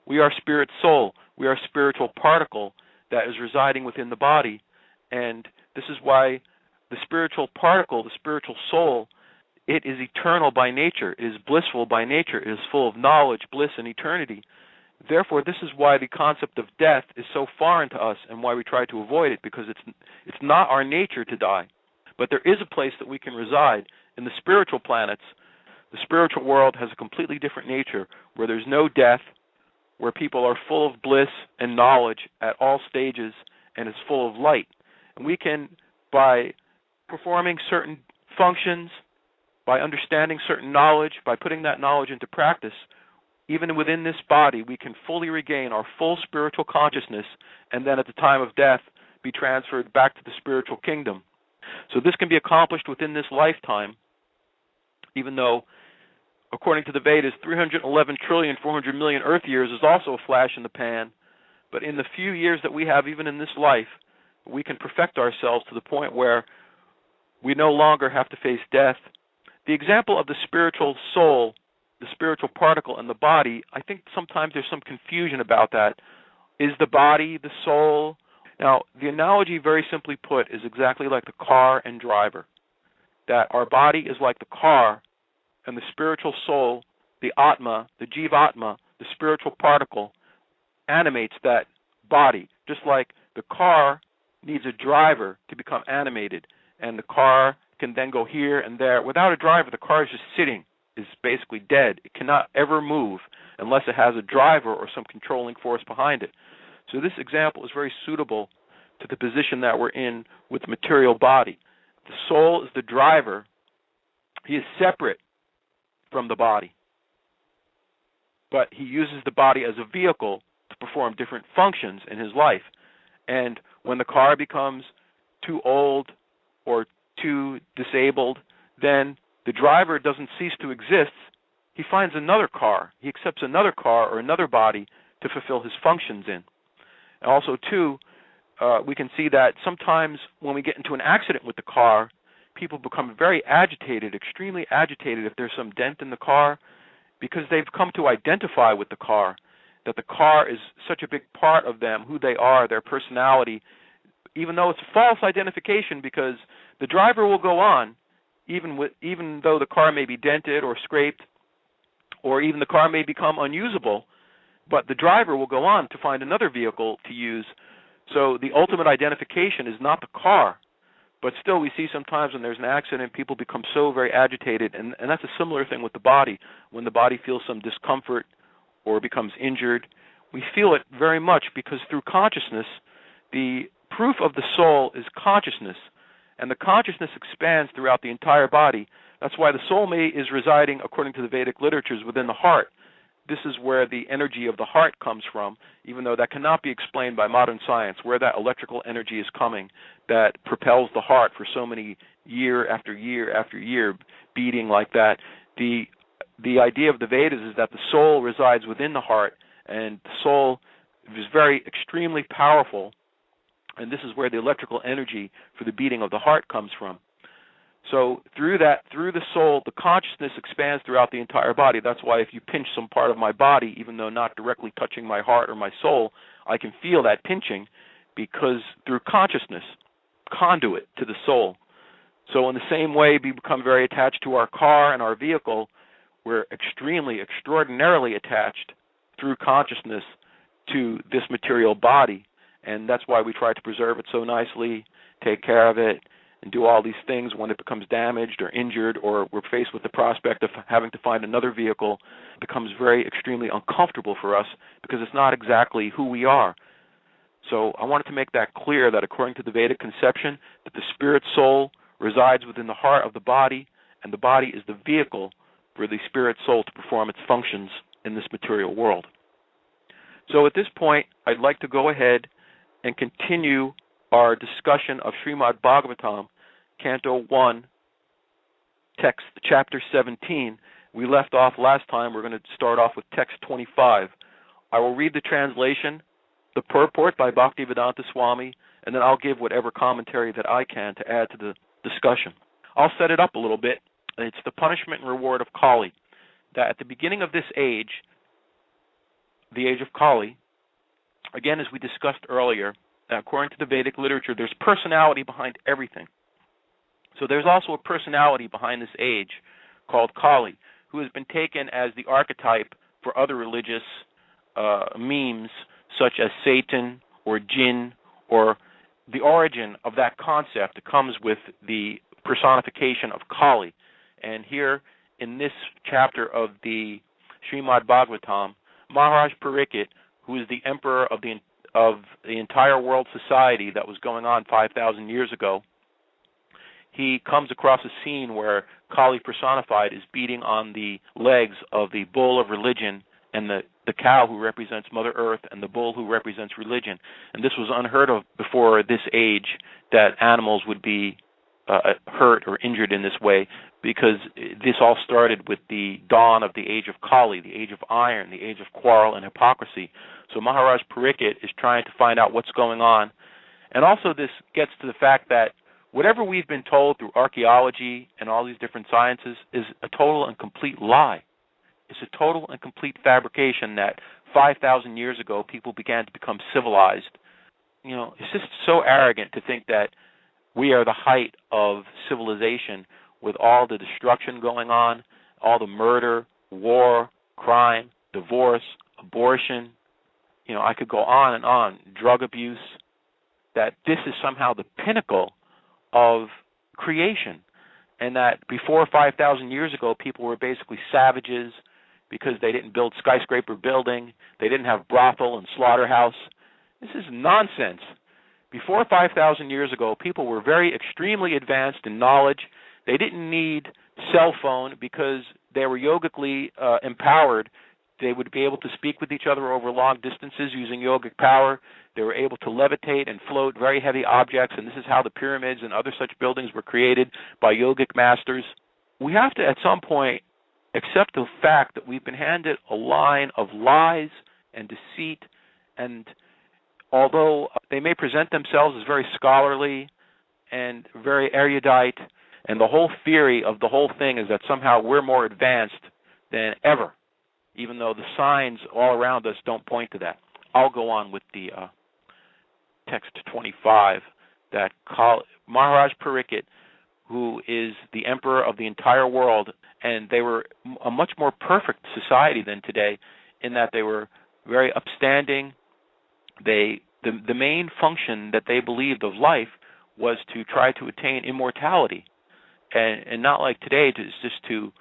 We are spirit soul. We are spiritual particle that is residing within the body. And this is why the spiritual particle, the spiritual soul, it is eternal by nature. It is blissful by nature. It is full of knowledge, bliss, and eternity. Therefore, this is why the concept of death is so foreign to us and why we try to avoid it, because it's not our nature to die. But there is a place that we can reside in the spiritual planets. The spiritual world has a completely different nature where there's no death, where people are full of bliss and knowledge at all stages, and is full of light. And we can, by performing certain functions, by understanding certain knowledge, by putting that knowledge into practice, even within this body, we can fully regain our full spiritual consciousness and then at the time of death be transferred back to the spiritual kingdom. So this can be accomplished within this lifetime, even though, according to the Vedas, 311,400,000,000,000 Earth years is also a flash in the pan. But in the few years that we have, even in this life, we can perfect ourselves to the point where we no longer have to face death. The example of the spiritual soul, the spiritual particle, and the body, I think sometimes there's some confusion about that. Is the body the soul? Now, the analogy, very simply put, is exactly like the car and driver. That our body is like the car, and the spiritual soul, the Atma, the Jivatma, the spiritual particle, animates that body. Just like the car needs a driver to become animated, and the car can then go here and there. Without a driver, the car is just sitting, is basically dead. It cannot ever move unless it has a driver or some controlling force behind it. So this example is very suitable to the position that we're in with the material body. The soul is the driver. He is separate from the body, but he uses the body as a vehicle to perform different functions in his life. And when the car becomes too old or too disabled, then the driver doesn't cease to exist. He finds another car. He accepts another car or another body to fulfill his functions in. And also, too, we can see that sometimes when we get into an accident with the car, people become very agitated, extremely agitated if there's some dent in the car, because they've come to identify with the car, that the car is such a big part of them, who they are, their personality, even though it's a false identification, because the driver will go on, even though the car may be dented or scraped, or even the car may become unusable, but the driver will go on to find another vehicle to use. So the ultimate identification is not the car, but still we see sometimes when there's an accident, people become so very agitated, and that's a similar thing with the body. When the body feels some discomfort or becomes injured, we feel it very much because through consciousness, the proof of the soul is consciousness, and the consciousness expands throughout the entire body. That's why the soul is residing, according to the Vedic literatures, within the heart. This is where the energy of the heart comes from, even though that cannot be explained by modern science, where that electrical energy is coming that propels the heart for so many year after year after year beating like that. The idea of the Vedas is that the soul resides within the heart, and the soul is very extremely powerful, and this is where the electrical energy for the beating of the heart comes from. So through the soul, the consciousness expands throughout the entire body. That's why if you pinch some part of my body, even though not directly touching my heart or my soul, I can feel that pinching, because through consciousness, conduit to the soul. So in the same way we become very attached to our car and our vehicle, we're extraordinarily attached through consciousness to this material body. And that's why we try to preserve it so nicely, take care of it, and do all these things when it becomes damaged or injured, or we're faced with the prospect of having to find another vehicle. It becomes very extremely uncomfortable for us because it's not exactly who we are. So I wanted to make that clear, that according to the Vedic conception, that the spirit soul resides within the heart of the body, and the body is the vehicle for the spirit soul to perform its functions in this material world. So at this point, I'd like to go ahead and continue our discussion of Srimad Bhagavatam, Canto 1, text, chapter 17. We left off last time. We're going to start off with text 25. I will read the translation, the purport by Bhaktivedanta Swami, and then I'll give whatever commentary that I can to add to the discussion. I'll set it up a little bit. It's the punishment and reward of Kali, that at the beginning of this age, the age of Kali, again, as we discussed earlier, according to the Vedic literature, there's personality behind everything. So there's also a personality behind this age called Kali, who has been taken as the archetype for other religious memes, such as Satan or Jinn, or the origin of that concept comes with the personification of Kali. And here in this chapter of the Srimad Bhagavatam, Maharaj Pariksit, who is the emperor of the entire world society that was going on 5,000 years ago, he comes across a scene where Kali personified is beating on the legs of the bull of religion and the cow who represents Mother Earth and the bull who represents religion. And this was unheard of before this age, that animals would be hurt or injured in this way, because this all started with the dawn of the age of Kali, the age of iron, the age of quarrel and hypocrisy. So Maharaj Pariksit is trying to find out what's going on. And also this gets to the fact that whatever we've been told through archaeology and all these different sciences is a total and complete lie. It's a total and complete fabrication that 5,000 years ago people began to become civilized. You know, it's just so arrogant to think that we are the height of civilization with all the destruction going on, all the murder, war, crime, divorce, abortion. You know, I could go on, drug abuse, that this is somehow the pinnacle of creation, and that before 5,000 years ago, people were basically savages because they didn't build skyscraper building, they didn't have brothel and slaughterhouse. This is nonsense. Before 5,000 years ago, people were very extremely advanced in knowledge. They didn't need cell phone because they were yogically empowered. They would be able to speak with each other over long distances using yogic power. They were able to levitate and float very heavy objects, and this is how the pyramids and other such buildings were created by yogic masters. We have to, at some point, accept the fact that we've been handed a line of lies and deceit, and although they may present themselves as very scholarly and very erudite, and the whole theory of the whole thing is that somehow we're more advanced than ever, even though the signs all around us don't point to that. I'll go on with the text 25, that Maharaj Pariksit, who is the emperor of the entire world, and they were a much more perfect society than today in that they were very upstanding. The main function that they believed of life was to try to attain immortality, and not like today, just to,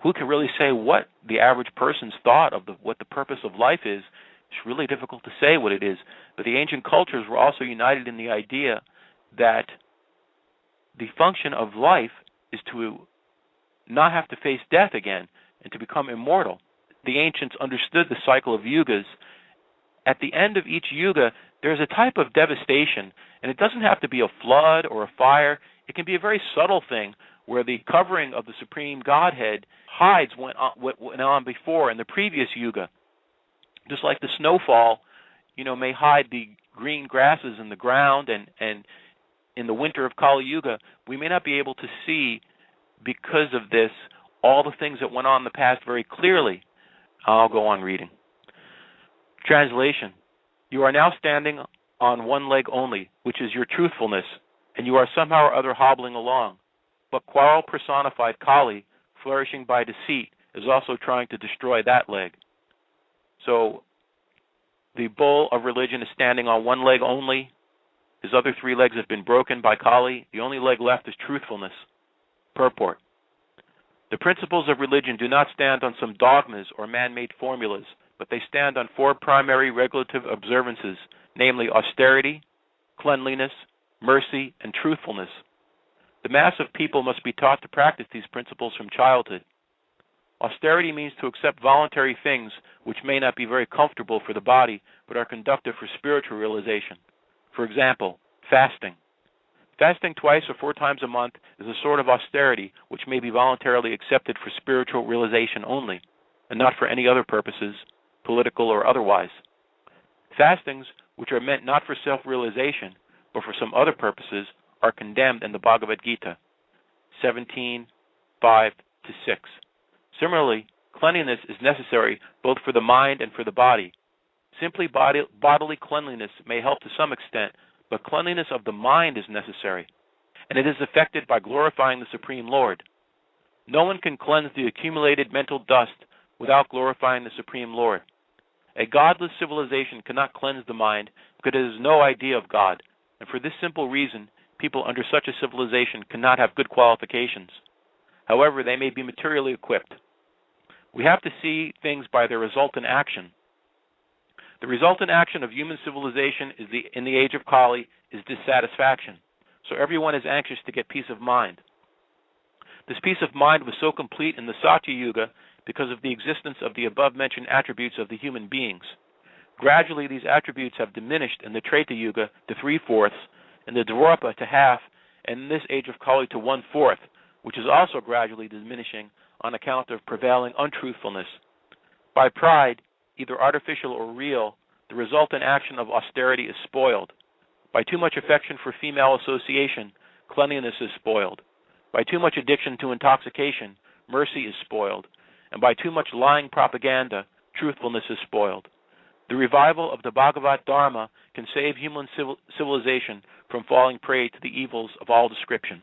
who can really say what the average person's thought of what the purpose of life is? It's really difficult to say what it is. But the ancient cultures were also united in the idea that the function of life is to not have to face death again and to become immortal. The ancients understood the cycle of yugas. At the end of each yuga, there's a type of devastation, and it doesn't have to be a flood or a fire. It can be a very subtle thing where the covering of the Supreme Godhead hides what went on before in the previous yuga. Just like the snowfall, may hide the green grasses in the ground, and in the winter of Kali Yuga, we may not be able to see, because of this, all the things that went on in the past very clearly. I'll go on reading. Translation: You are now standing on one leg only, which is your truthfulness, and you are somehow or other hobbling along. But quarrel personified Kali, flourishing by deceit, is also trying to destroy that leg. So the bull of religion is standing on one leg only. His other three legs have been broken by Kali. The only leg left is truthfulness. Purport: The principles of religion do not stand on some dogmas or man-made formulas, but they stand on four primary regulative observances, namely austerity, cleanliness, mercy, and truthfulness. The mass of people must be taught to practice these principles from childhood. Austerity means to accept voluntary things which may not be very comfortable for the body, but are conductive for spiritual realization. For example, fasting. Fasting twice or 4 times a month is a sort of austerity which may be voluntarily accepted for spiritual realization only, and not for any other purposes, political or otherwise. Fastings, which are meant not for self-realization, but for some other purposes, are condemned in the Bhagavad-gita, 17:5-6. Similarly, cleanliness is necessary both for the mind and for the body. Simply bodily cleanliness may help to some extent, but cleanliness of the mind is necessary, and it is effected by glorifying the Supreme Lord. No one can cleanse the accumulated mental dust without glorifying the Supreme Lord. A godless civilization cannot cleanse the mind because it has no idea of God, and for this simple reason, people under such a civilization cannot have good qualifications. However, they may be materially equipped. We have to see things by their resultant action. The resultant action of human civilization in the age of Kali is dissatisfaction, so everyone is anxious to get peace of mind. This peace of mind was so complete in the Satya Yuga because of the existence of the above-mentioned attributes of the human beings. Gradually, these attributes have diminished in the Treta Yuga to 3/4, in the Dwapara to half, and in this age of Kali to 1/4, which is also gradually diminishing on account of prevailing untruthfulness. By pride, either artificial or real, the resultant action of austerity is spoiled. By too much affection for female association, cleanliness is spoiled. By too much addiction to intoxication, mercy is spoiled. And by too much lying propaganda, truthfulness is spoiled. The revival of the Bhagavad Dharma can save human civilization from falling prey to the evils of all description.